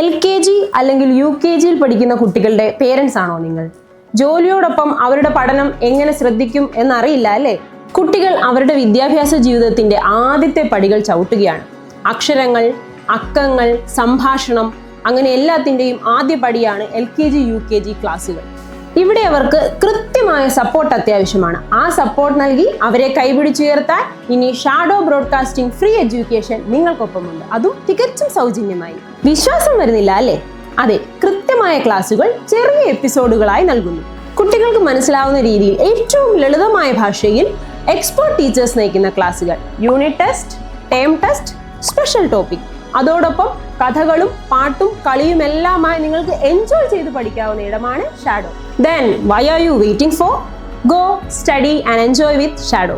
LKG അല്ലെങ്കിൽ UKG പഠിക്കുന്ന കുട്ടികളുടെ പേരൻസ് ആണോ നിങ്ങൾ? ജോലിയോടൊപ്പം അവരുടെ പഠനം എങ്ങനെ ശ്രദ്ധിക്കും എന്നറിയില്ല അല്ലേ? കുട്ടികൾ അവരുടെ വിദ്യാഭ്യാസ ജീവിതത്തിന്റെ ആദ്യത്തെ പടികൾ ചവിട്ടുകയാണ്. അക്ഷരങ്ങൾ, അക്കങ്ങൾ, സംഭാഷണം, അങ്ങനെ എല്ലാത്തിൻ്റെയും ആദ്യ പടിയാണ് LKG UKG ക്ലാസ്സുകൾ. ഇവിടെ അവർക്ക് കൃത്യമായ സപ്പോർട്ട് അത്യാവശ്യമാണ്. ആ സപ്പോർട്ട് നൽകി അവരെ കൈപിടിച്ചുയർത്താൻ ഇനി ഷാഡോ ബ്രോഡ്കാസ്റ്റിംഗ് ഫ്രീ എഡ്യൂക്കേഷൻ നിങ്ങൾക്കൊപ്പമുണ്ട്, അതും തികച്ചും സൗജന്യമായി. വിശ്വാസം വരുന്നില്ല അല്ലേ? അതെ, കൃത്യമായ ക്ലാസുകൾ ചെറിയ എപ്പിസോഡുകളായി നൽകുന്നു. കുട്ടികൾക്ക് മനസ്സിലാവുന്ന രീതിയിൽ ഏറ്റവും ലളിതമായ ഭാഷയിൽ എക്സ്പേർട്ട് ടീച്ചേഴ്സ് നയിക്കുന്ന ക്ലാസുകൾ, unit test, term test, special topic, അതോടൊപ്പം കഥകളും പാട്ടും കളിയുമെല്ലാമായി നിങ്ങൾക്ക് എൻജോയ് ചെയ്ത് പഠിക്കാവുന്ന ഇടമാണ് shadow. Then why are you waiting for? Go study and enjoy with Shadow.